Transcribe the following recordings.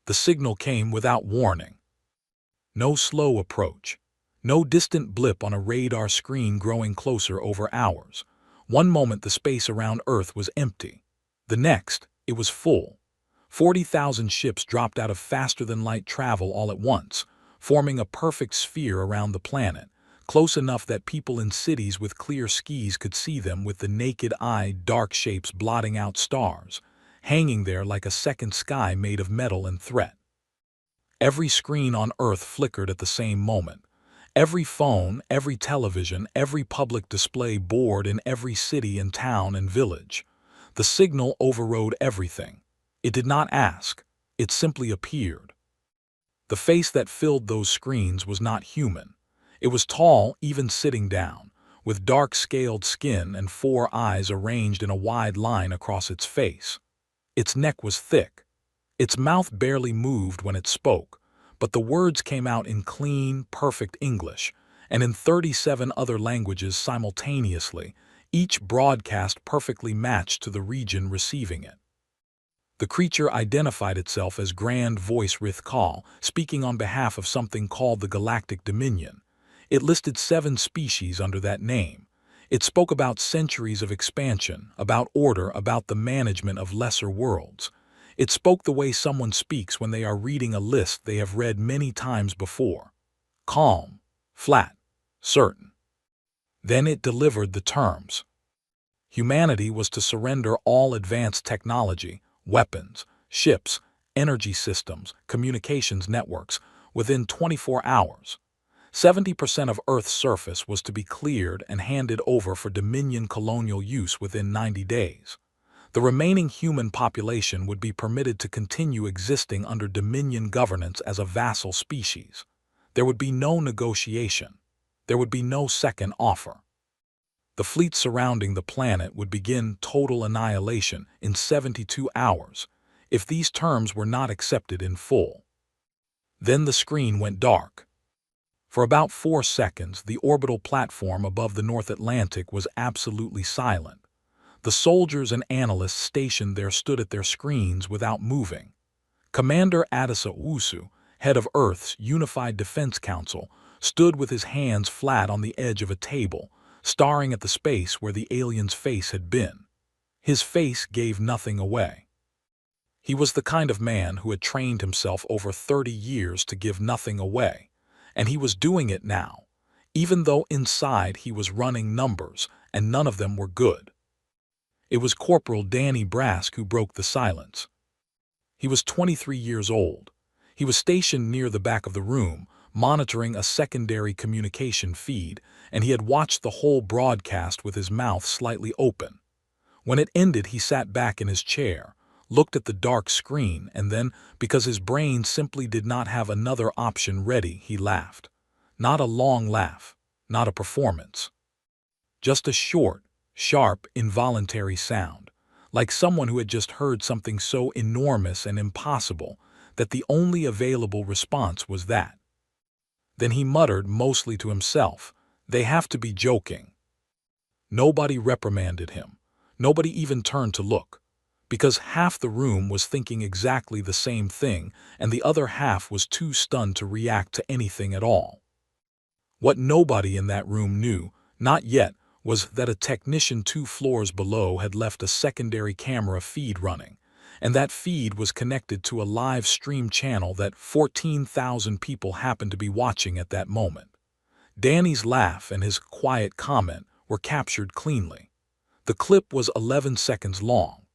The signal came without warning. No slow approach. No distant blip on a radar screen growing closer over hours. One moment the space around Earth was empty. The next, it was full. 40,000 ships dropped out of faster-than-light travel all at once, forming a perfect sphere around the planet, close enough that people in cities with clear skies could see them with the naked eye, dark shapes blotting out stars, hanging there like a second sky made of metal and threat. Every screen on Earth flickered at the same moment. Every phone, every television, every public display board in every city and town and village. The signal overrode everything. It did not ask. It simply appeared. The face that filled those screens was not human. It was tall, even sitting down, with dark scaled skin and 4 eyes arranged in a wide line across its face. Its neck was thick. Its mouth barely moved when it spoke, but the words came out in clean, perfect English, and in 37 other languages simultaneously, each broadcast perfectly matched to the region receiving it. The creature identified itself as Grand Voice Rithkal, speaking on behalf of something called the Galactic Dominion. It listed 7 species under that name. It spoke about centuries of expansion, about order, about the management of lesser worlds. It spoke the way someone speaks when they are reading a list they have read many times before. Calm, flat, certain. Then it delivered the terms. Humanity was to surrender all advanced technology, weapons, ships, energy systems, communications networks, within 24 hours. 70% of Earth's surface was to be cleared and handed over for Dominion colonial use within 90 days. The remaining human population would be permitted to continue existing under Dominion governance as a vassal species. There would be no negotiation. There would be no second offer. The fleet surrounding the planet would begin total annihilation in 72 hours if these terms were not accepted in full. Then the screen went dark. For about 4 seconds, the orbital platform above the North Atlantic was absolutely silent. The soldiers and analysts stationed there stood at their screens without moving. Commander Adisa Usu, head of Earth's Unified Defense Council, stood with his hands flat on the edge of a table, staring at the space where the alien's face had been. His face gave nothing away. He was the kind of man who had trained himself over 30 years to give nothing away, and he was doing it now, even though inside he was running numbers, and none of them were good. It was Corporal Danny Brask who broke the silence. He was 23 years old. He was stationed near the back of the room, monitoring a secondary communication feed, and he had watched the whole broadcast with his mouth slightly open. When it ended, he sat back in his chair, looked at the dark screen, and then, because his brain simply did not have another option ready, he laughed. Not a long laugh, not a performance. Just a short, sharp, involuntary sound, like someone who had just heard something so enormous and impossible that the only available response was that. Then he muttered, mostly to himself, "They have to be joking." Nobody reprimanded him. Nobody even turned to look, because half the room was thinking exactly the same thing, and the other half was too stunned to react to anything at all. What nobody in that room knew, not yet, was that a technician 2 floors below had left a secondary camera feed running, and that feed was connected to a live stream channel that 14,000 people happened to be watching at that moment. Danny's laugh and his quiet comment were captured cleanly. The clip was 11 seconds long.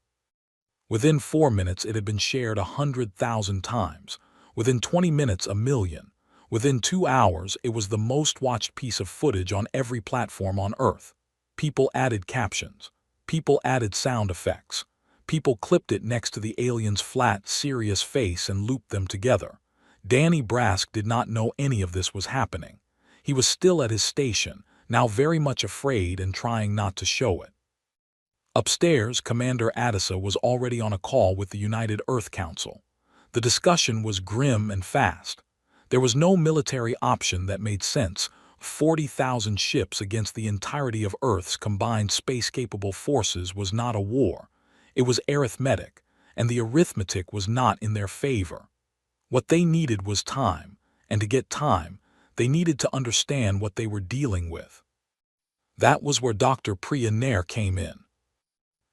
Within 4 minutes it had been shared 100,000 times. Within 20 minutes, 1,000,000. Within 2 hours, it was the most watched piece of footage on every platform on Earth. People added captions. People added sound effects. People clipped it next to the alien's flat, serious face and looped them together. Danny Brask did not know any of this was happening. He was still at his station, now very much afraid and trying not to show it. Upstairs, Commander Adisa was already on a call with the United Earth Council. The discussion was grim and fast. There was no military option that made sense. 40,000 ships against the entirety of Earth's combined space-capable forces was not a war. It was arithmetic, and the arithmetic was not in their favor. What they needed was time, and to get time, they needed to understand what they were dealing with. That was where Dr. Priya Nair came in.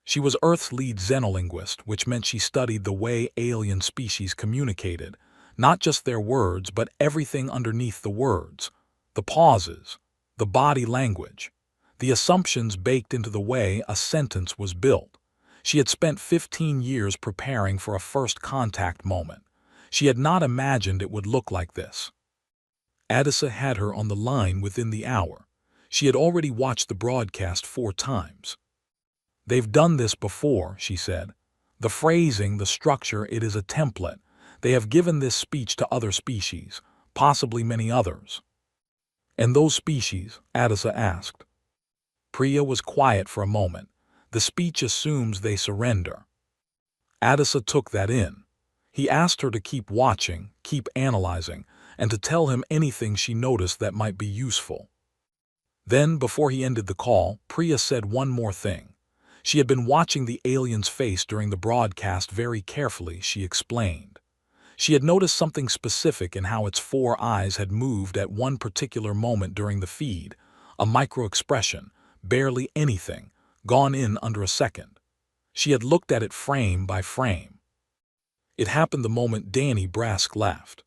She was Earth's lead xenolinguist, which meant she studied the way alien species communicated, not just their words, but everything underneath the words, the pauses, the body language, the assumptions baked into the way a sentence was built. She had spent 15 years preparing for a first contact moment. She had not imagined it would look like this. Adisa had her on the line within the hour. She had already watched the broadcast 4 times. "They've done this before," she said. "The phrasing, the structure, it is a template. They have given this speech to other species, possibly many others." "And those species?" Adisa asked. Priya was quiet for a moment. "The speech assumes they surrender." Adisa took that in. He asked her to keep watching, keep analyzing, and to tell him anything she noticed that might be useful. Then, before he ended the call, Priya said one more thing. She had been watching the alien's face during the broadcast very carefully, she explained. She had noticed something specific in how its 4 eyes had moved at one particular moment during the feed, a micro-expression, barely anything, gone in under a second. She had looked at it frame by frame. It happened the moment Danny Brask laughed.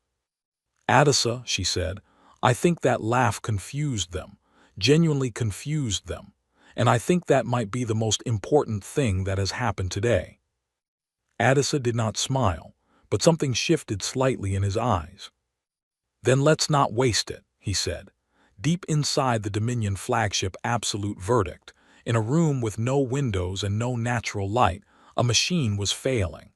"Adisa," she said, "I think that laugh confused them, genuinely confused them. And I think that might be the most important thing that has happened today." Adisa did not smile, but something shifted slightly in his eyes. "Then let's not waste it," he said. Deep inside the Dominion flagship Absolute Verdict, in a room with no windows and no natural light, a machine was failing.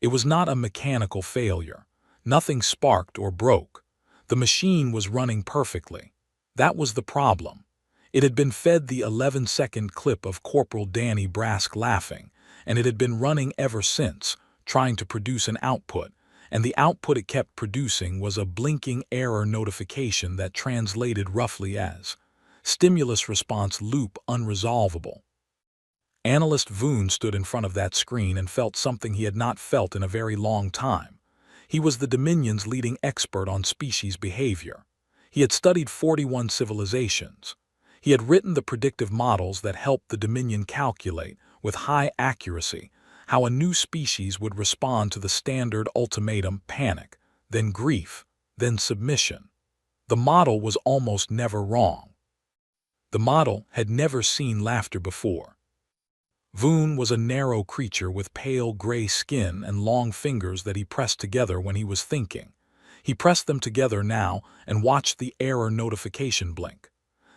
It was not a mechanical failure. Nothing sparked or broke. The machine was running perfectly. That was the problem. It had been fed the 11-second clip of Corporal Danny Brask laughing, and it had been running ever since, trying to produce an output, and the output it kept producing was a blinking error notification that translated roughly as stimulus response loop unresolvable. Analyst Voon stood in front of that screen and felt something he had not felt in a very long time. He was the Dominion's leading expert on species behavior. He had studied 41 civilizations. He had written the predictive models that helped the Dominion calculate, with high accuracy, how a new species would respond to the standard ultimatum: panic, then grief, then submission. The model was almost never wrong. The model had never seen laughter before. Voon was a narrow creature with pale gray skin and long fingers that he pressed together when he was thinking. He pressed them together now and watched the error notification blink.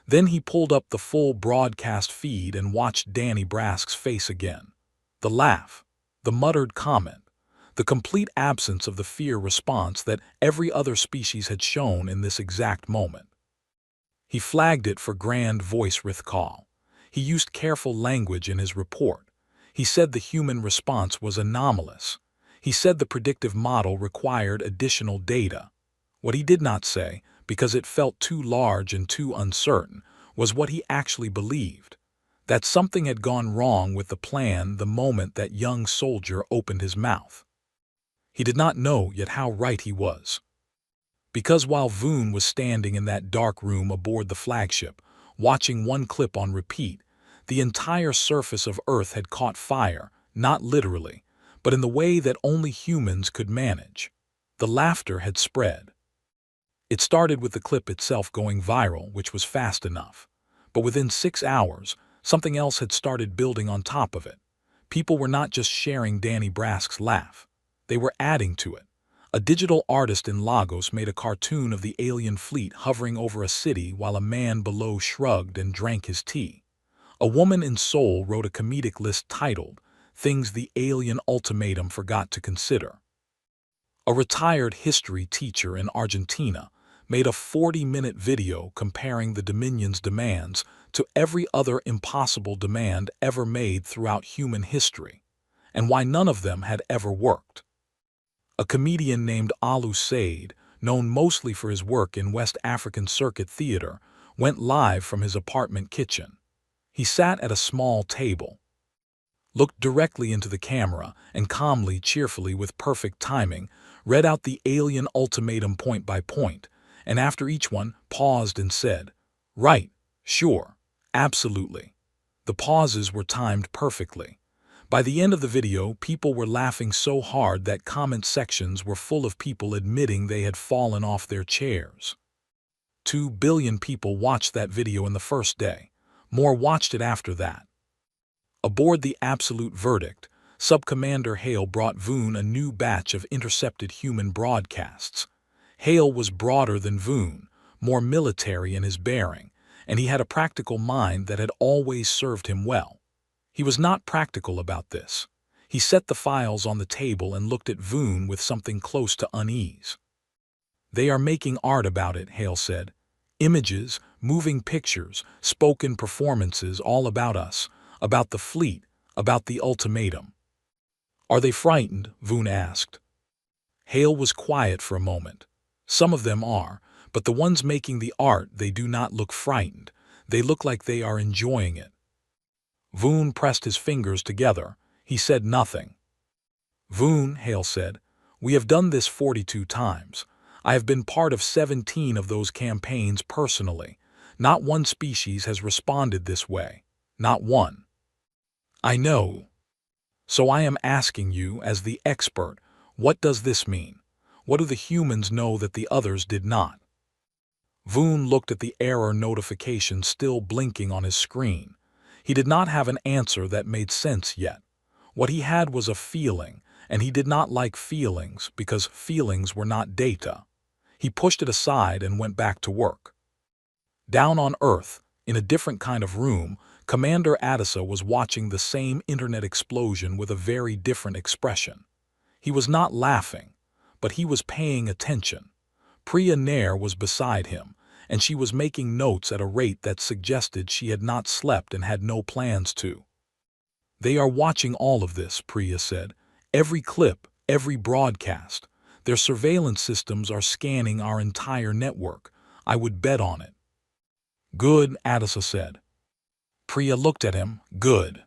Then he pulled up the full broadcast feed and watched Danny Brask's face again. The laugh, the muttered comment, the complete absence of the fear response that every other species had shown in this exact moment. He flagged it for grand voice recall. He used careful language in his report. He said the human response was anomalous. He said the predictive model required additional data. What he did not say, because it felt too large and too uncertain, was what he actually believed. That something had gone wrong with the plan the moment that young soldier opened his mouth. He did not know yet how right he was. Because while Voon was standing in that dark room aboard the flagship, watching one clip on repeat, the entire surface of Earth had caught fire, not literally, but in the way that only humans could manage. The laughter had spread. It started with the clip itself going viral, which was fast enough. But within 6 hours, something else had started building on top of it. People were not just sharing Danny Brask's laugh. They were adding to it. A digital artist in Lagos made a cartoon of the alien fleet hovering over a city while a man below shrugged and drank his tea. A woman in Seoul wrote a comedic list titled, "Things the Alien Ultimatum Forgot to Consider." A retired history teacher in Argentina made a 40-minute video comparing the Dominion's demands to every other impossible demand ever made throughout human history, and why none of them had ever worked. A comedian named Alu Said, known mostly for his work in West African circuit theater, went live from his apartment kitchen. He sat at a small table, looked directly into the camera, and calmly, cheerfully, with perfect timing, read out the alien ultimatum point by point, and after each one, paused and said, "Right, sure, absolutely." The pauses were timed perfectly. By the end of the video, people were laughing so hard that comment sections were full of people admitting they had fallen off their chairs. 2 billion people watched that video in the first day. More watched it after that. Aboard the Absolute Verdict, Sub-Commander Hale brought Voon a new batch of intercepted human broadcasts. Hale was broader than Voon, more military in his bearing, and he had a practical mind that had always served him well. He was not practical about this. He set the files on the table and looked at Voon with something close to unease. "They are making art about it," Hale said. "Images, moving pictures, spoken performances, all about us, about the fleet, about the ultimatum." "Are they frightened?" Voon asked. Hale was quiet for a moment. "Some of them are, but the ones making the art, they do not look frightened. They look like they are enjoying it." Voon pressed his fingers together. He said nothing. "Voon," Hale said, "we have done this 42 times. I have been part of 17 of those campaigns personally. Not one species has responded this way. Not one." "I know. So I am asking you, as the expert, what does this mean? What do the humans know that the others did not?" Voon looked at the error notification still blinking on his screen. He did not have an answer that made sense yet. What he had was a feeling, and he did not like feelings because feelings were not data. He pushed it aside and went back to work. Down on Earth, in a different kind of room, Commander Adisa was watching the same internet explosion with a very different expression. He was not laughing, but he was paying attention. Priya Nair was beside him, and she was making notes at a rate that suggested she had not slept and had no plans to. "They are watching all of this," Priya said. "Every clip, every broadcast. Their surveillance systems are scanning our entire network. I would bet on it." "Good," Adisa said. Priya looked at him. "Good.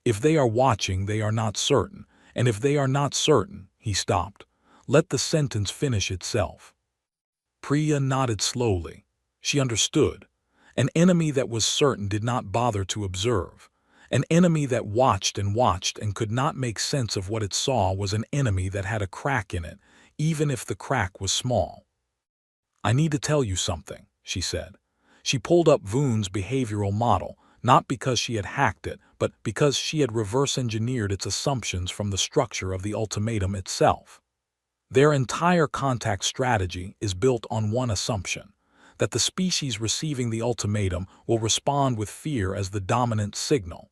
If they are watching, they are not certain, and if they are not certain," he stopped. "Let the sentence finish itself." Priya nodded slowly. She understood. An enemy that was certain did not bother to observe. An enemy that watched and could not make sense of what it saw was an enemy that had a crack in it, even if the crack was small. "I need to tell you something," she said. She pulled up Voon's behavioral model, not because she had hacked it, but because she had reverse-engineered its assumptions from the structure of the ultimatum itself. Their entire contact strategy is built on one assumption, that the species receiving the ultimatum will respond with fear as the dominant signal.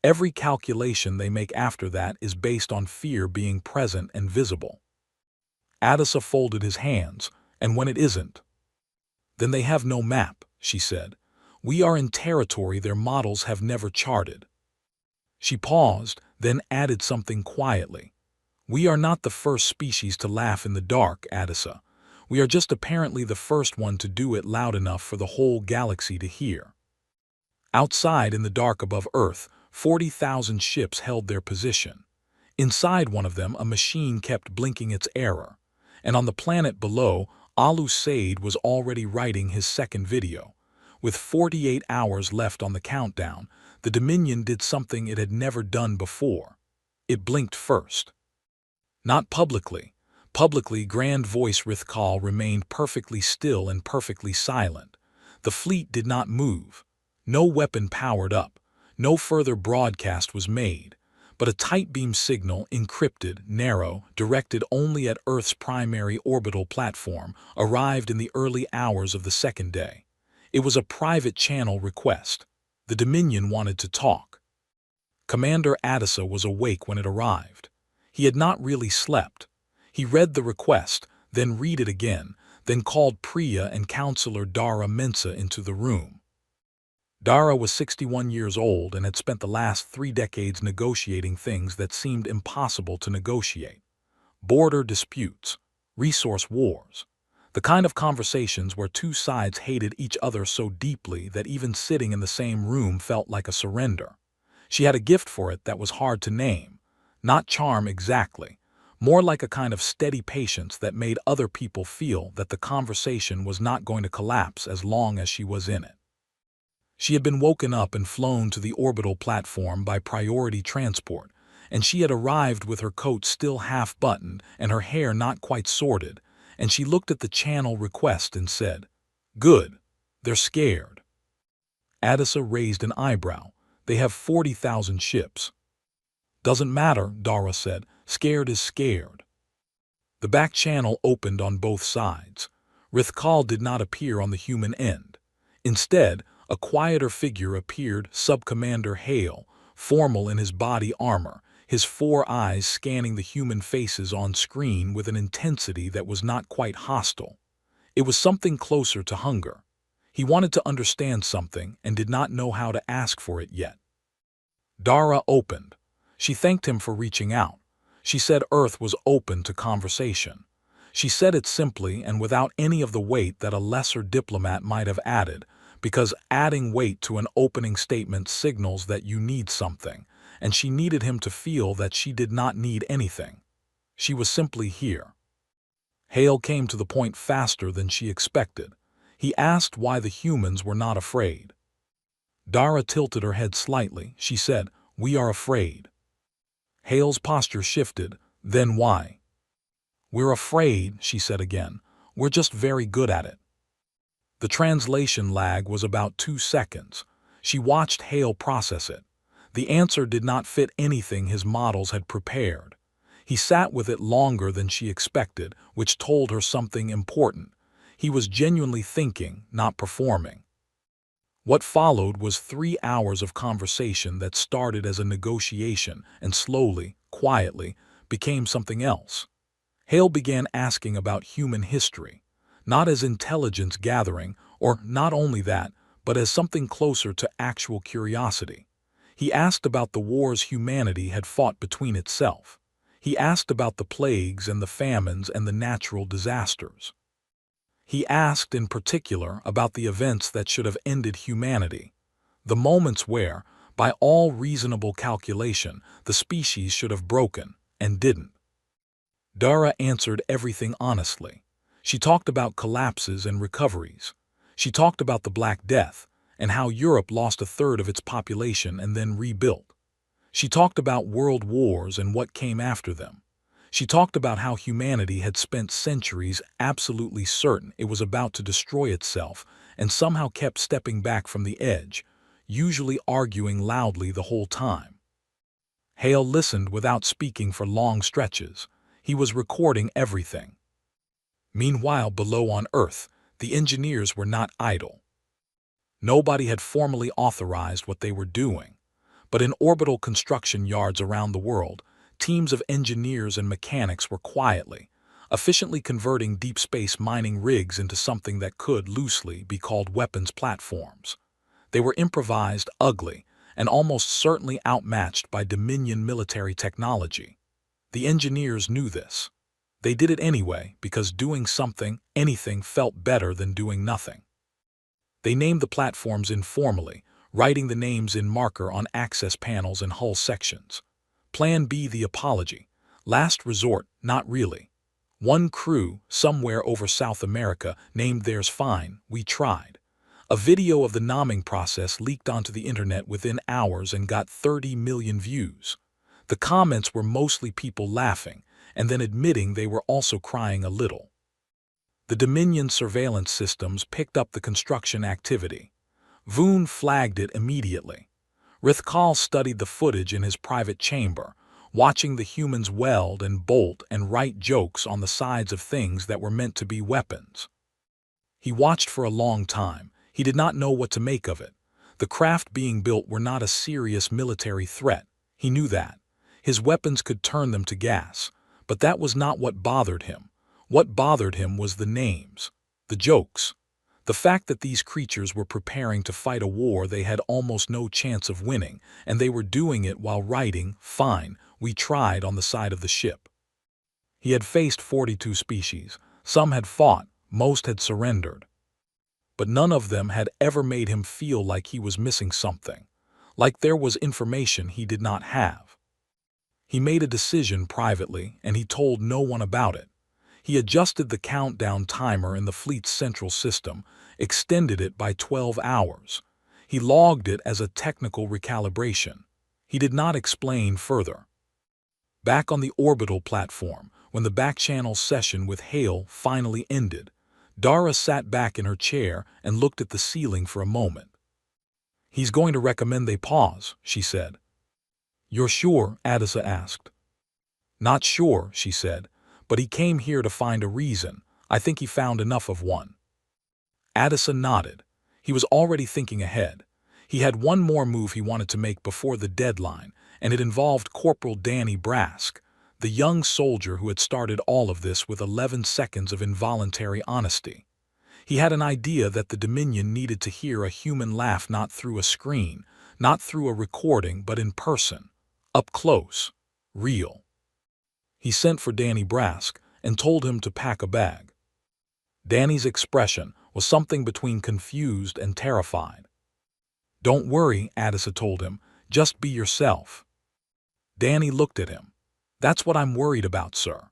Every calculation they make after that is based on fear being present and visible. Adisa folded his hands, "And when it isn't?" "Then they have no map," she said. "We are in territory their models have never charted." She paused, then added something quietly. "We are not the first species to laugh in the dark, Adisa. We are just apparently the first one to do it loud enough for the whole galaxy to hear." Outside in the dark above Earth, 40,000 ships held their position. Inside one of them, a machine kept blinking its error. And on the planet below, Alu Said was already writing his second video. With 48 hours left on the countdown, the Dominion did something it had never done before. It blinked first. Not publicly. Publicly, Grand Voice Rithkal remained perfectly still and perfectly silent. The fleet did not move. No weapon powered up. No further broadcast was made. But a tight beam signal, encrypted, narrow, directed only at Earth's primary orbital platform, arrived in the early hours of the second day. It was a private channel request. The Dominion wanted to talk. Commander Adisa was awake when it arrived. He had not really slept. He read the request, then read it again, then called Priya and Counselor Dara Mensa into the room. Dara was 61 years old and had spent the last 3 decades negotiating things that seemed impossible to negotiate. Border disputes, resource wars, the kind of conversations where two sides hated each other so deeply that even sitting in the same room felt like a surrender. She had a gift for it that was hard to name. Not charm exactly, more like a kind of steady patience that made other people feel that the conversation was not going to collapse as long as she was in it. She had been woken up and flown to the orbital platform by priority transport, and she had arrived with her coat still half-buttoned and her hair not quite sorted, and she looked at the channel request and said, "Good, they're scared." Adisa raised an eyebrow. "They have 40,000 ships." "Doesn't matter," Dara said. "Scared is scared." The back channel opened on both sides. Rithkal did not appear on the human end. Instead, a quieter figure appeared, Sub-Commander Hale, formal in his body armor, his 4 eyes scanning the human faces on screen with an intensity that was not quite hostile. It was something closer to hunger. He wanted to understand something and did not know how to ask for it yet. Dara opened. She thanked him for reaching out. She said Earth was open to conversation. She said it simply and without any of the weight that a lesser diplomat might have added, because adding weight to an opening statement signals that you need something, and she needed him to feel that she did not need anything. She was simply here. Hale came to the point faster than she expected. He asked why the humans were not afraid. Dara tilted her head slightly. She said, "We are afraid." Hale's posture shifted. "Then why?" "We're afraid," she said again. "We're just very good at it." The translation lag was about 2 seconds. She watched Hale process it. The answer did not fit anything his models had prepared. He sat with it longer than she expected, which told her something important. He was genuinely thinking, not performing. What followed was 3 hours of conversation that started as a negotiation and slowly, quietly, became something else. Hale began asking about human history, not as intelligence gathering, or not only that, but as something closer to actual curiosity. He asked about the wars humanity had fought between itself. He asked about the plagues and the famines and the natural disasters. He asked in particular about the events that should have ended humanity, the moments where, by all reasonable calculation, the species should have broken and didn't. Dara answered everything honestly. She talked about collapses and recoveries. She talked about the Black Death and how Europe lost 1/3 of its population and then rebuilt. She talked about world wars and what came after them. She talked about how humanity had spent centuries absolutely certain it was about to destroy itself and somehow kept stepping back from the edge, usually arguing loudly the whole time. Hale listened without speaking for long stretches. He was recording everything. Meanwhile, below on Earth, the engineers were not idle. Nobody had formally authorized what they were doing, but in orbital construction yards around the world, teams of engineers and mechanics were quietly, efficiently converting deep space mining rigs into something that could loosely be called weapons platforms. They were improvised, ugly, and almost certainly outmatched by Dominion military technology. The engineers knew this. They did it anyway because doing something, anything, felt better than doing nothing. They named the platforms informally, writing the names in marker on access panels and hull sections. Plan B, the apology. Last resort, not really. One crew, somewhere over South America, named theirs Fine, we tried. A video of the nomming process leaked onto the internet within hours and got 30 million views. The comments were mostly people laughing, and then admitting they were also crying a little. The Dominion surveillance systems picked up the construction activity. Voon flagged it immediately. Rithkal studied the footage in his private chamber, watching the humans weld and bolt and write jokes on the sides of things that were meant to be weapons. He watched for a long time. He did not know what to make of it. The craft being built were not a serious military threat. He knew that. His weapons could turn them to gas, but that was not what bothered him. What bothered him was the names, the jokes, the fact that these creatures were preparing to fight a war they had almost no chance of winning, and they were doing it while writing, "Fine, we tried," on the side of the ship. He had faced 42 species. Some had fought, most had surrendered. But none of them had ever made him feel like he was missing something, like there was information he did not have. He made a decision privately, and he told no one about it. He adjusted the countdown timer in the fleet's central system, extended it by 12 hours. He logged it as a technical recalibration. He did not explain further. Back on the orbital platform, when the back-channel session with Hale finally ended, Dara sat back in her chair and looked at the ceiling for a moment. "He's going to recommend they pause," she said. "You're sure?" Adisa asked. "Not sure," she said, "but he came here to find a reason. I think he found enough of one." Adisa nodded. He was already thinking ahead. He had one more move he wanted to make before the deadline, and it involved Corporal Danny Brask, the young soldier who had started all of this with 11 seconds of involuntary honesty. He had an idea that the Dominion needed to hear a human laugh, not through a screen, not through a recording, but in person, up close, real. He sent for Danny Brask and told him to pack a bag. Danny's expression was something between confused and terrified. "Don't worry," Adisa told him, "just be yourself." Danny looked at him. "That's what I'm worried about, sir."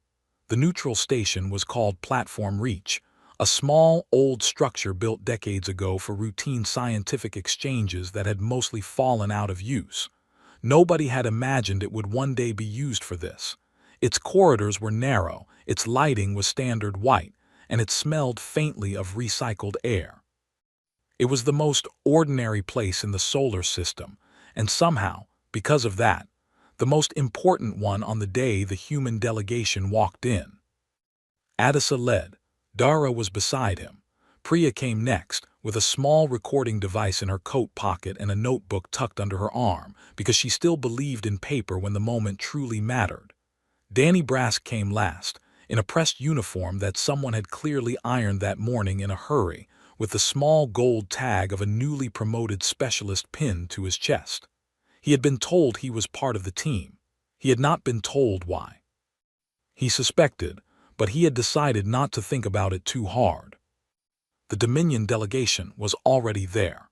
The neutral station was called Platform Reach, a small, old structure built decades ago for routine scientific exchanges that had mostly fallen out of use. Nobody had imagined it would one day be used for this. Its corridors were narrow, its lighting was standard white, and it smelled faintly of recycled air. It was the most ordinary place in the solar system, and somehow, because of that, the most important one on the day the human delegation walked in. Adisa led. Dara was beside him. Priya came next, with a small recording device in her coat pocket and a notebook tucked under her arm, because she still believed in paper when the moment truly mattered. Danny Brask came last, in a pressed uniform that someone had clearly ironed that morning in a hurry, with the small gold tag of a newly promoted specialist pinned to his chest. He had been told he was part of the team. He had not been told why. He suspected, but he had decided not to think about it too hard. The Dominion delegation was already there.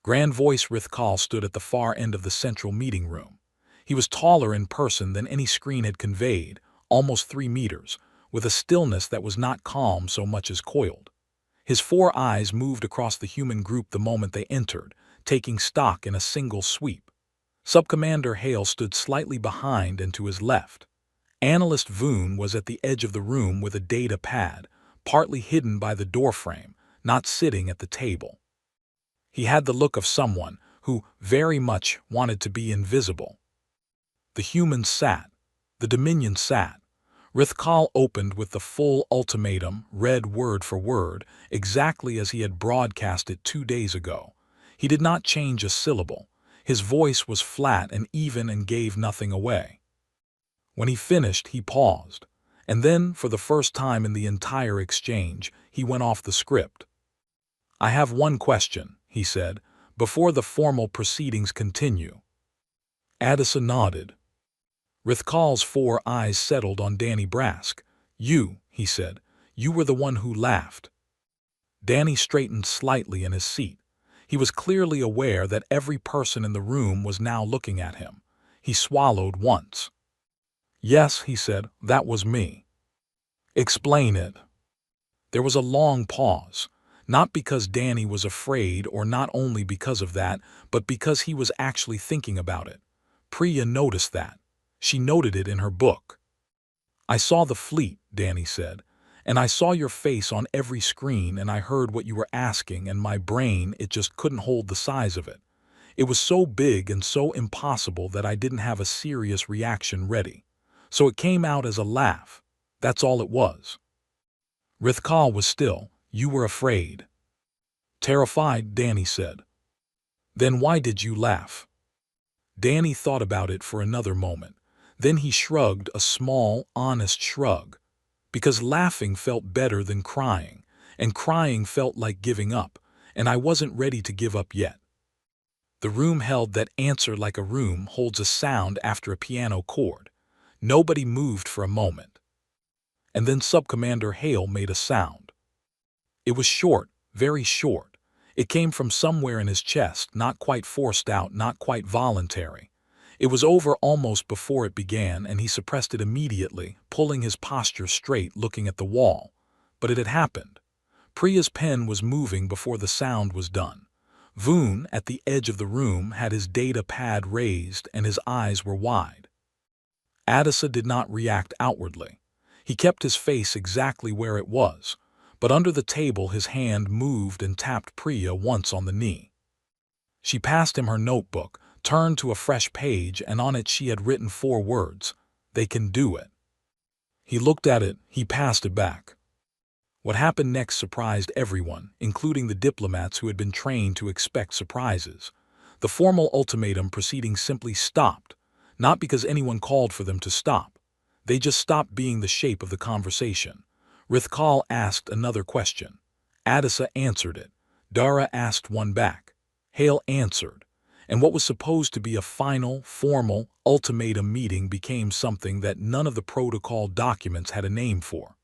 Grand Voice Rithkal stood at the far end of the central meeting room. He was taller in person than any screen had conveyed, almost 3 meters, with a stillness that was not calm so much as coiled. His 4 eyes moved across the human group the moment they entered, taking stock in a single sweep. Subcommander Hale stood slightly behind and to his left. Analyst Voon was at the edge of the room with a data pad, partly hidden by the doorframe, not sitting at the table. He had the look of someone who very much wanted to be invisible. The humans sat. The Dominion sat. Rithkal opened with the full ultimatum, read word for word, exactly as he had broadcast it 2 days ago. He did not change a syllable. His voice was flat and even and gave nothing away. When he finished, he paused, and then, for the first time in the entire exchange, he went off the script. "I have one question," he said, "before the formal proceedings continue." Adisa nodded. Rithkal's 4 eyes settled on Danny Brask. "You," he said, "you were the one who laughed." Danny straightened slightly in his seat. He was clearly aware that every person in the room was now looking at him. He swallowed once. "Yes," he said, "that was me." "Explain it." There was a long pause, not because Danny was afraid or not only because of that, but because he was actually thinking about it. Priya noticed that. She noted it in her book. "I saw the fleet," Danny said, "and I saw your face on every screen, and I heard what you were asking, and my brain, it just couldn't hold the size of it. It was so big and so impossible that I didn't have a serious reaction ready. So it came out as a laugh. That's all it was." Rithkal was still. "You were afraid." "Terrified," Danny said. "Then why did you laugh?" Danny thought about it for another moment. Then he shrugged, a small, honest shrug. "Because laughing felt better than crying, and crying felt like giving up, and I wasn't ready to give up yet." The room held that answer like a room holds a sound after a piano chord. Nobody moved for a moment. And then Subcommander Hale made a sound. It was short, very short. It came from somewhere in his chest, not quite forced out, not quite voluntary. It was over almost before it began, and he suppressed it immediately, pulling his posture straight, looking at the wall. But it had happened. Priya's pen was moving before the sound was done. Voon, at the edge of the room, had his data pad raised and his eyes were wide. Adisa did not react outwardly. He kept his face exactly where it was, but under the table his hand moved and tapped Priya once on the knee. She passed him her notebook, turned to a fresh page, and on it she had written 4 words: "They can do it." He looked at it, he passed it back. What happened next surprised everyone, including the diplomats who had been trained to expect surprises. The formal ultimatum proceeding simply stopped, not because anyone called for them to stop. They just stopped being the shape of the conversation. Rithkal asked another question. Adisa answered it. Dara asked one back. Hale answered. And what was supposed to be a final, formal, ultimatum meeting became something that none of the protocol documents had a name for.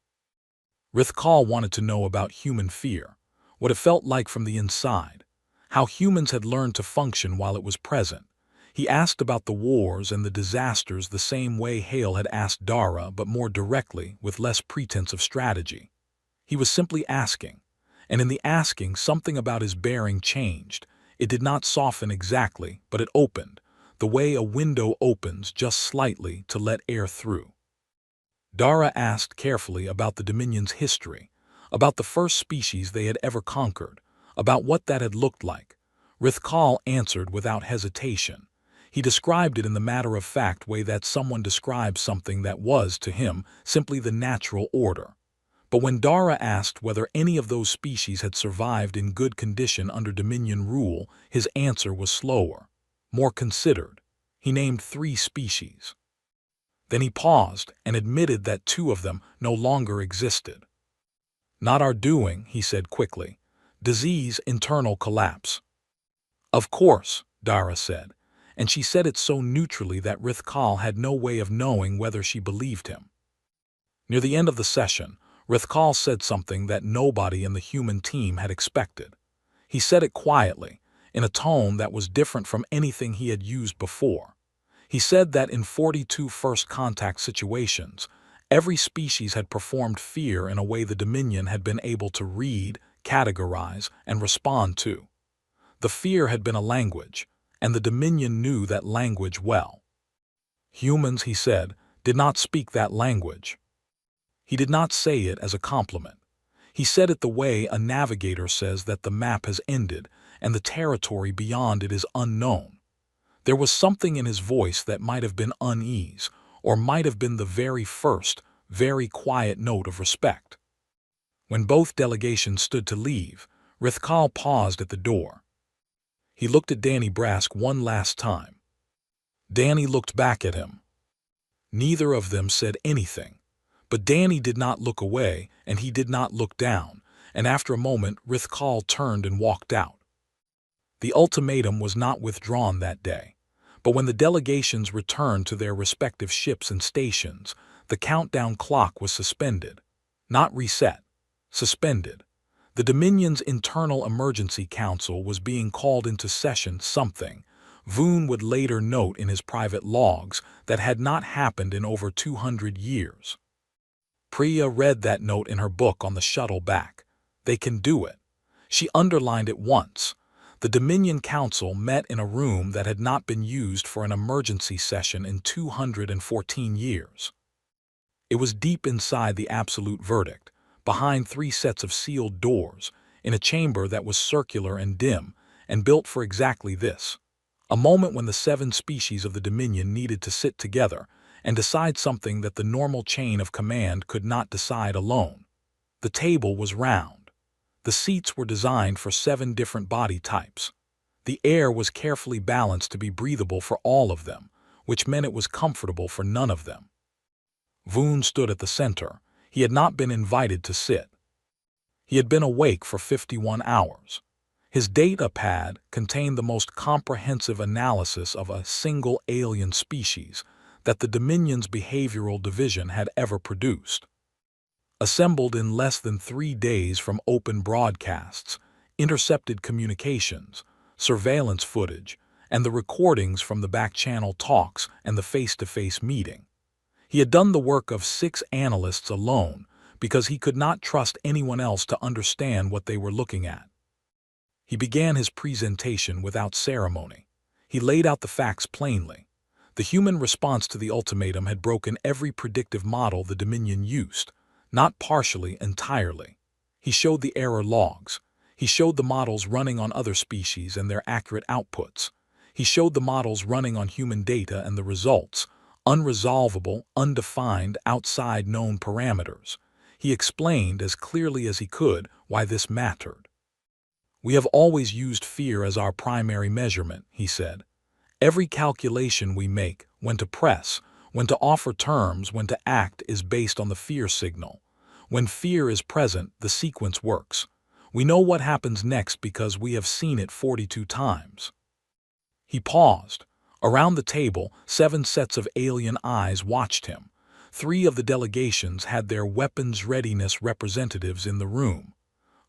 Rithkal wanted to know about human fear, what it felt like from the inside, how humans had learned to function while it was present. He asked about the wars and the disasters the same way Hale had asked Dara, but more directly, with less pretense of strategy. He was simply asking, and in the asking something about his bearing changed. It did not soften exactly, but it opened, the way a window opens just slightly to let air through. Dara asked carefully about the Dominion's history, about the first species they had ever conquered, about what that had looked like. Rithkal answered without hesitation. He described it in the matter-of-fact way that someone describes something that was, to him, simply the natural order. But when Dara asked whether any of those species had survived in good condition under Dominion rule, his answer was slower, more considered. He named 3 species. Then he paused and admitted that 2 of them no longer existed. "Not our doing," he said quickly. "Disease, internal collapse." "Of course," Dara said, and she said it so neutrally that Rithkal had no way of knowing whether she believed him. Near the end of the session, Rithkal said something that nobody in the human team had expected. He said it quietly, in a tone that was different from anything he had used before. He said that in 42 first contact situations, every species had performed fear in a way the Dominion had been able to read, categorize, and respond to. The fear had been a language, and the Dominion knew that language well. Humans, he said, did not speak that language. He did not say it as a compliment. He said it the way a navigator says that the map has ended and the territory beyond it is unknown. There was something in his voice that might have been unease, or might have been the very first, very quiet note of respect. When both delegations stood to leave, Rithkal paused at the door. He looked at Danny Brask one last time. Danny looked back at him. Neither of them said anything, but Danny did not look away and he did not look down, and after a moment Rithkal turned and walked out. The ultimatum was not withdrawn that day. But when the delegations returned to their respective ships and stations, the countdown clock was suspended. Not reset. Suspended. The Dominion's Internal Emergency Council was being called into session. Something Voon would later note in his private logs that had not happened in over 200 years. Priya read that note in her book on the shuttle back. They can do it. She underlined it once. The Dominion Council met in a room that had not been used for an emergency session in 214 years. It was deep inside the absolute verdict, behind 3 sets of sealed doors, in a chamber that was circular and dim, and built for exactly this. A moment when the 7 species of the Dominion needed to sit together and decide something that the normal chain of command could not decide alone. The table was round. The seats were designed for 7 different body types. The air was carefully balanced to be breathable for all of them, which meant it was comfortable for none of them. Voon stood at the center. He had not been invited to sit. He had been awake for 51 hours. His data pad contained the most comprehensive analysis of a single alien species that the Dominion's Behavioral Division had ever produced. Assembled in less than 3 days from open broadcasts, intercepted communications, surveillance footage, and the recordings from the back-channel talks and the face-to-face meeting. He had done the work of 6 analysts alone because he could not trust anyone else to understand what they were looking at. He began his presentation without ceremony. He laid out the facts plainly. The human response to the ultimatum had broken every predictive model the Dominion used, not partially, entirely. He showed the error logs. He showed the models running on other species and their accurate outputs. He showed the models running on human data and the results, unresolvable, undefined, outside known parameters. He explained as clearly as he could why this mattered. "We have always used fear as our primary measurement," he said. "Every calculation we make, when to press, when to offer terms, when to act, is based on the fear signal. When fear is present, the sequence works. We know what happens next because we have seen it 42 times. He paused. Around the table, 7 sets of alien eyes watched him. 3 of the delegations had their weapons readiness representatives in the room.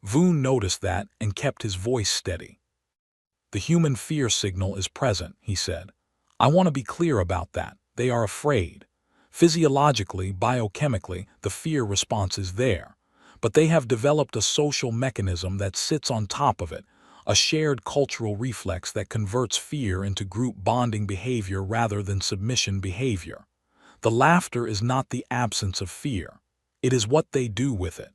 Voon noticed that and kept his voice steady. "The human fear signal is present," he said. "I want to be clear about that. They are afraid. Physiologically, biochemically, the fear response is there. But they have developed a social mechanism that sits on top of it, a shared cultural reflex that converts fear into group bonding behavior rather than submission behavior. The laughter is not the absence of fear. It is what they do with it."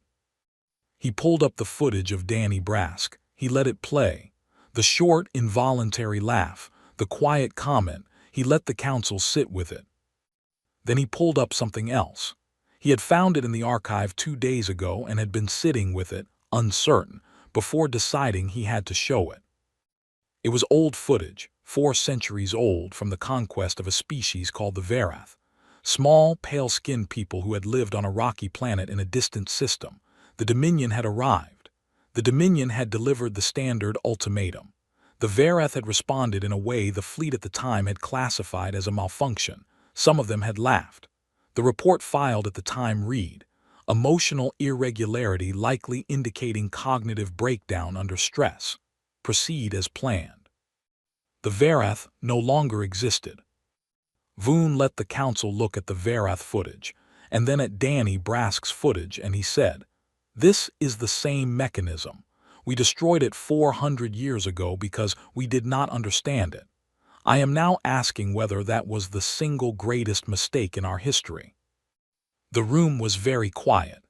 He pulled up the footage of Danny Brask. He let it play. The short, involuntary laugh, the quiet comment, he let the council sit with it. Then he pulled up something else. He had found it in the archive 2 days ago and had been sitting with it, uncertain, before deciding he had to show it. It was old footage, 4 centuries old, from the conquest of a species called the Varath. Small, pale-skinned people who had lived on a rocky planet in a distant system. The Dominion had arrived. The Dominion had delivered the standard ultimatum. The Varath had responded in a way the fleet at the time had classified as a malfunction. Some of them had laughed. The report filed at the time read, "Emotional irregularity likely indicating cognitive breakdown under stress. Proceed as planned." The Varath no longer existed. Voon let the council look at the Varath footage, and then at Danny Brask's footage, and he said, "This is the same mechanism. We destroyed it 400 years ago because we did not understand it. I am now asking whether that was the single greatest mistake in our history." The room was very quiet.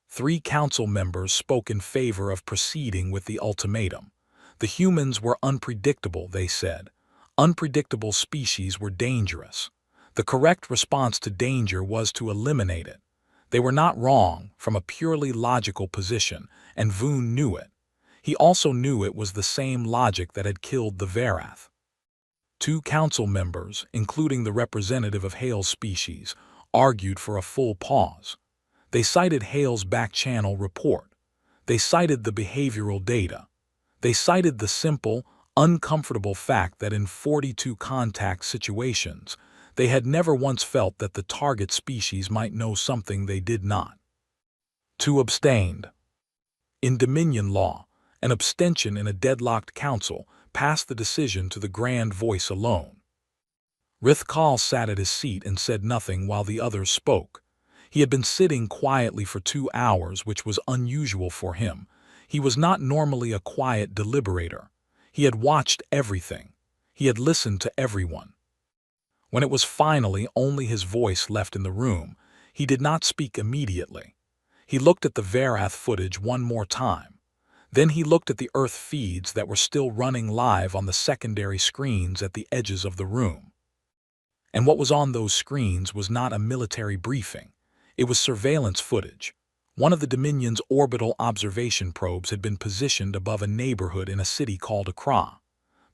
3 council members spoke in favor of proceeding with the ultimatum. The humans were unpredictable, they said. Unpredictable species were dangerous. The correct response to danger was to eliminate it. They were not wrong from a purely logical position, and Voon knew it. He also knew it was the same logic that had killed the Varath. 2 council members, including the representative of Hale's species, argued for a full pause. They cited Hale's back-channel report. They cited the behavioral data. They cited the simple, uncomfortable fact that in 42 contact situations, they had never once felt that the target species might know something they did not. 2 abstained. In Dominion law, an abstention in a deadlocked council passed the decision to the grand voice alone. Rithkal sat at his seat and said nothing while the others spoke. He had been sitting quietly for 2 hours, which was unusual for him. He was not normally a quiet deliberator. He had watched everything. He had listened to everyone. When it was finally only his voice left in the room, he did not speak immediately. He looked at the Varath footage one more time. Then he looked at the Earth feeds that were still running live on the secondary screens at the edges of the room. And what was on those screens was not a military briefing. It was surveillance footage. One of the Dominion's orbital observation probes had been positioned above a neighborhood in a city called Accra.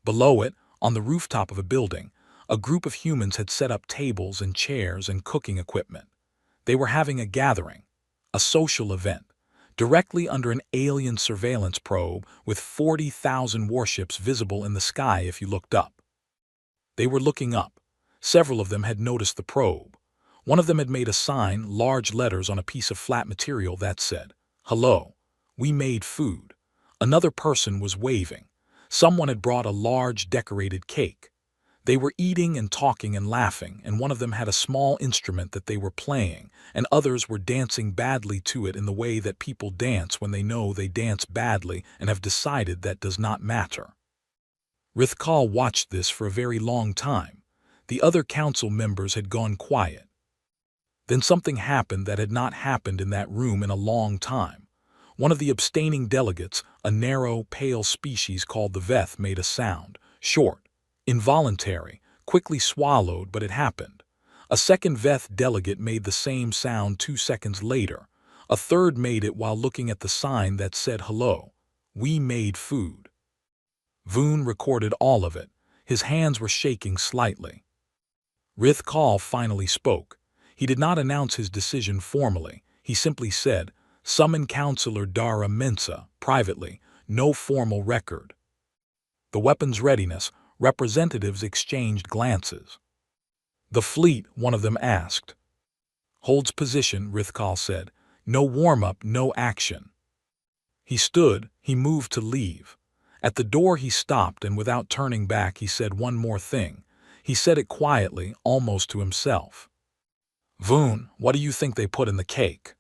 Below it, on the rooftop of a building, a group of humans had set up tables and chairs and cooking equipment. They were having a gathering, a social event, directly under an alien surveillance probe with 40,000 warships visible in the sky if you looked up. They were looking up. Several of them had noticed the probe. One of them had made a sign, large letters on a piece of flat material, that said, "Hello, we made food." Another person was waving. Someone had brought a large decorated cake. They were eating and talking and laughing, and one of them had a small instrument that they were playing, and others were dancing badly to it in the way that people dance when they know they dance badly and have decided that does not matter. Rithkal watched this for a very long time. The other council members had gone quiet. Then something happened that had not happened in that room in a long time. One of the abstaining delegates, a narrow, pale species called the Veth, made a sound, short, involuntary, quickly swallowed, but it happened. A second Veth delegate made the same sound 2 seconds later. A third made it while looking at the sign that said, "Hello, we made food." Voon recorded all of it. His hands were shaking slightly. Rithkal finally spoke. He did not announce his decision formally. He simply said, "Summon Counselor Dara Mensa, privately, no formal record." The weapons readiness, representatives exchanged glances. "The fleet," one of them asked. "Holds position," Rithkal said. "No warm-up, no action." He stood, he moved to leave. At the door he stopped, and without turning back he said one more thing. He said it quietly, almost to himself. "Voon, what do you think they put in the cake?"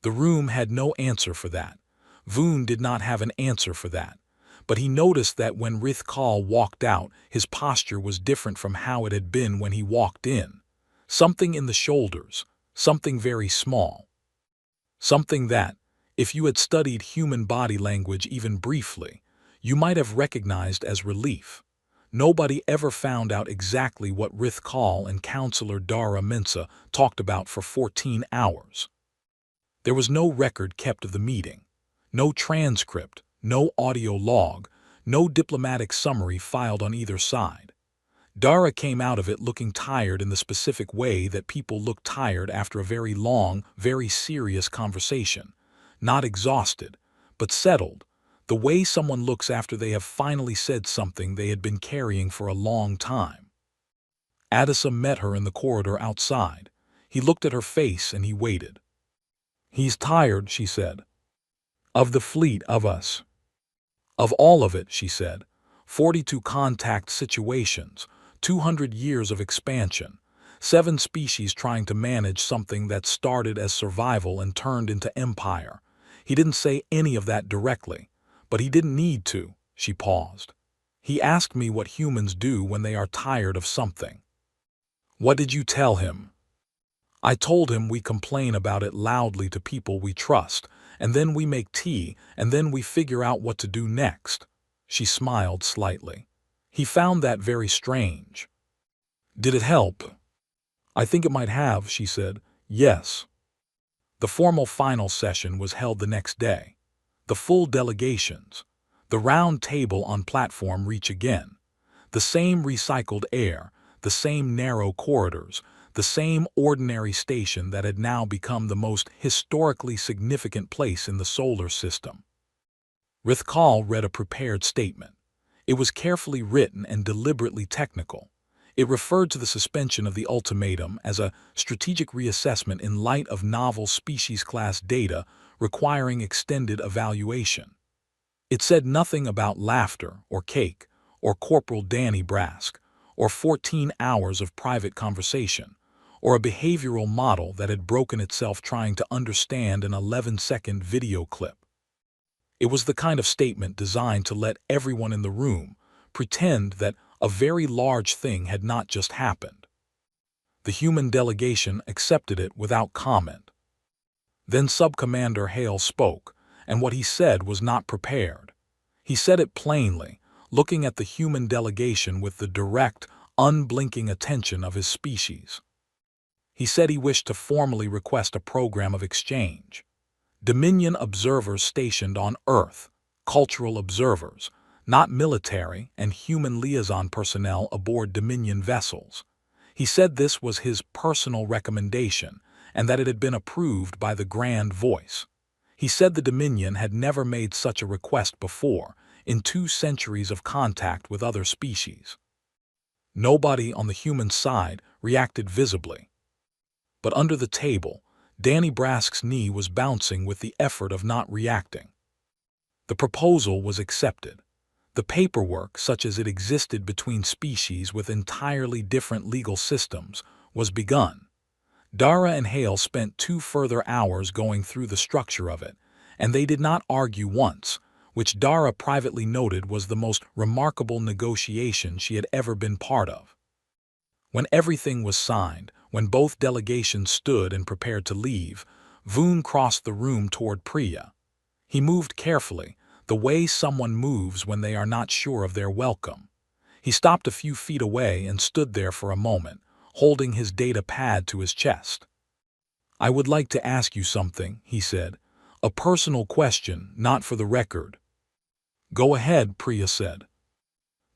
The room had no answer for that. Voon did not have an answer for that. But he noticed that when Rithkal walked out, his posture was different from how it had been when he walked in. Something in the shoulders, something very small. Something that, if you had studied human body language even briefly, you might have recognized as relief. Nobody ever found out exactly what Rithkal and Counselor Dara Mensa talked about for 14 hours. There was no record kept of the meeting, no transcript, no audio log, no diplomatic summary filed on either side. Dara came out of it looking tired in the specific way that people look tired after a very long, very serious conversation. Not exhausted, but settled, the way someone looks after they have finally said something they had been carrying for a long time. Addison met her in the corridor outside. He looked at her face and he waited. "He's tired," she said. "Of the fleet, of us." "Of all of it," she said. 42 contact situations, 200 years of expansion, 7 species trying to manage something that started as survival and turned into empire. He didn't say any of that directly, but he didn't need to. She paused. "He asked me what humans do when they are tired of something." "What did you tell him?" "I told him we complain about it loudly to people we trust, and then we make tea, and then we figure out what to do next." She smiled slightly. He found that very strange. "Did it help?" "I think it might have," she said. "Yes." The formal final session was held the next day. The full delegations. The round table on platform reach again. The same recycled air, the same narrow corridors, the same ordinary station that had now become the most historically significant place in the solar system. Rithkal read a prepared statement. It was carefully written and deliberately technical. It referred to the suspension of the ultimatum as a strategic reassessment in light of novel species-class data requiring extended evaluation. It said nothing about laughter or cake or Corporal Danny Brask or 14 hours of private conversation or a behavioral model that had broken itself trying to understand an 11-second video clip. It was the kind of statement designed to let everyone in the room pretend that a very large thing had not just happened. The human delegation accepted it without comment. Then Subcommander Hale spoke, and what he said was not prepared. He said it plainly, looking at the human delegation with the direct, unblinking attention of his species. He said he wished to formally request a program of exchange. Dominion observers stationed on Earth, cultural observers, not military and human liaison personnel aboard Dominion vessels. He said this was his personal recommendation and that it had been approved by the Grand Voice. He said the Dominion had never made such a request before in 2 centuries of contact with other species. Nobody on the human side reacted visibly. But under the table, Danny Brask's knee was bouncing with the effort of not reacting. The proposal was accepted. The paperwork, such as it existed between species with entirely different legal systems, was begun. Dara and Hale spent 2 further hours going through the structure of it, and they did not argue once, which Dara privately noted was the most remarkable negotiation she had ever been part of. When everything was signed, when both delegations stood and prepared to leave, Voon crossed the room toward Priya. He moved carefully, the way someone moves when they are not sure of their welcome. He stopped a few feet away and stood there for a moment, holding his data pad to his chest. "I would like to ask you something," he said. "A personal question, not for the record." "Go ahead," Priya said.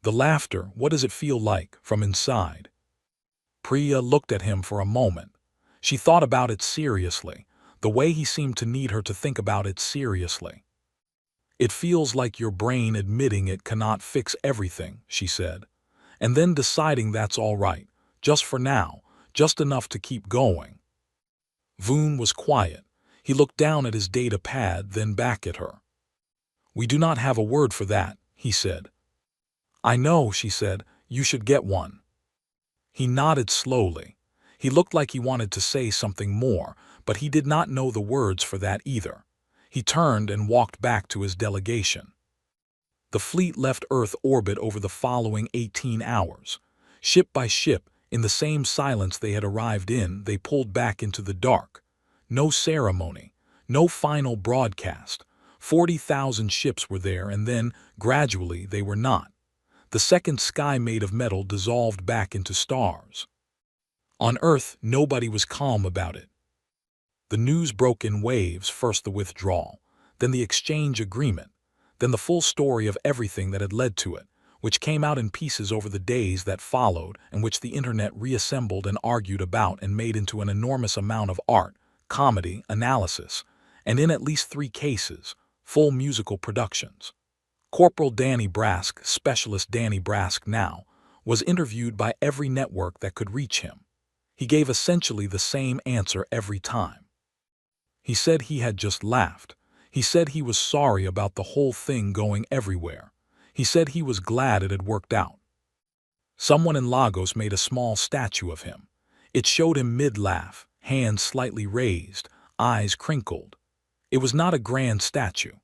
The laughter, what does it feel like, from inside? Priya looked at him for a moment. She thought about it seriously, the way he seemed to need her to think about it seriously. "It feels like your brain admitting it cannot fix everything," she said, "and then deciding that's all right, just for now, just enough to keep going." Voon was quiet. He looked down at his data pad, then back at her. "We do not have a word for that," he said. "I know," she said. "You should get one." He nodded slowly. He looked like he wanted to say something more, but he did not know the words for that either. He turned and walked back to his delegation. The fleet left Earth orbit over the following 18 hours. Ship by ship, in the same silence they had arrived in, they pulled back into the dark. No ceremony, no final broadcast. 40,000 ships were there, and then, gradually, they were not. The second sky made of metal dissolved back into stars. On Earth, nobody was calm about it. The news broke in waves, first the withdrawal, then the exchange agreement, then the full story of everything that had led to it, which came out in pieces over the days that followed and which the internet reassembled and argued about and made into an enormous amount of art, comedy, analysis, and in at least 3 cases, full musical productions. Corporal Danny Brask, Specialist Danny Brask now, was interviewed by every network that could reach him. He gave essentially the same answer every time. He said he had just laughed. He said he was sorry about the whole thing going everywhere. He said he was glad it had worked out. Someone in Lagos made a small statue of him. It showed him mid-laugh, hands slightly raised, eyes crinkled. It was not a grand statue.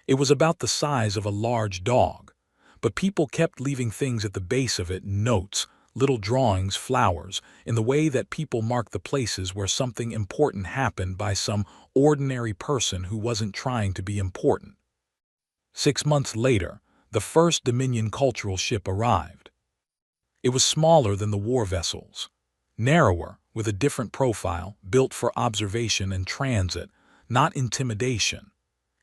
It was about the size of a large dog, but people kept leaving things at the base of it, notes, little drawings, flowers, in the way that people mark the places where something important happened by some ordinary person who wasn't trying to be important. 6 months later, the first Dominion cultural ship arrived. It was smaller than the war vessels, narrower, with a different profile, built for observation and transit, not intimidation.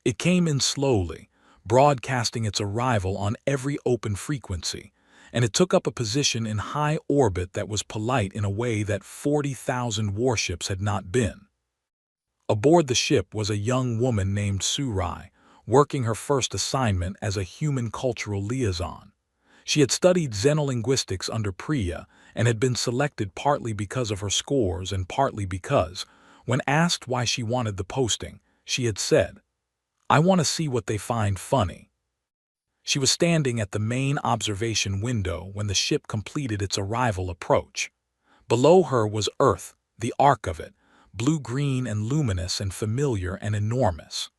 It came in slowly, broadcasting its arrival on every open frequency, and it took up a position in high orbit that was polite in a way that 40,000 warships had not been. Aboard the ship was a young woman named Surai, working her first assignment as a human cultural liaison. She had studied xenolinguistics under Priya and had been selected partly because of her scores and partly because, when asked why she wanted the posting, she had said, "I want to see what they find funny." She was standing at the main observation window when the ship completed its arrival approach. Below her was Earth, the arc of it, blue-green and luminous and familiar and enormous.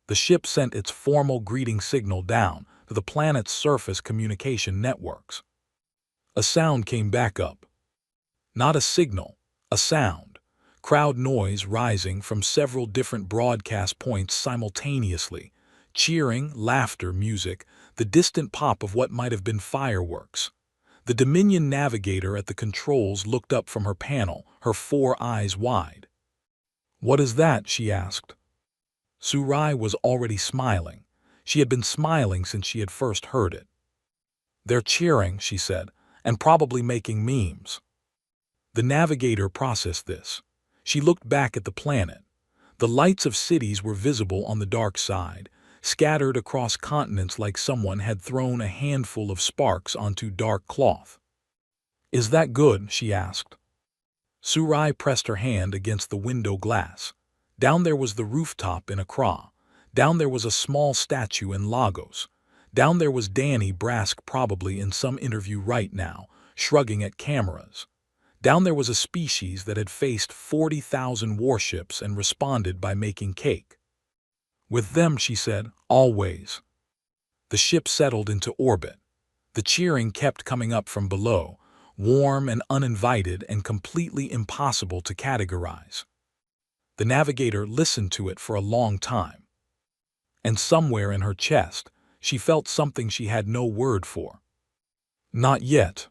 The ship sent its formal greeting signal down to the planet's surface communication networks. A sound came back up. Not a signal, a sound. Crowd noise rising from several different broadcast points simultaneously. Cheering, laughter, music, the distant pop of what might have been fireworks. The Dominion navigator at the controls looked up from her panel, her 4 eyes wide. "What is that?" she asked. Surai was already smiling. She had been smiling since she had first heard it. "They're cheering," she said, "and probably making memes." The navigator processed this. She looked back at the planet. The lights of cities were visible on the dark side, scattered across continents like someone had thrown a handful of sparks onto dark cloth. "Is that good?" she asked. Surai pressed her hand against the window glass. Down there was the rooftop in Accra. Down there was a small statue in Lagos. Down there was Danny Brask, probably in some interview right now, shrugging at cameras. Down there was a species that had faced 40,000 warships and responded by making cake. With them, she said, always. The ship settled into orbit. The cheering kept coming up from below, warm and uninvited and completely impossible to categorize. The navigator listened to it for a long time. And somewhere in her chest, she felt something she had no word for. Not yet.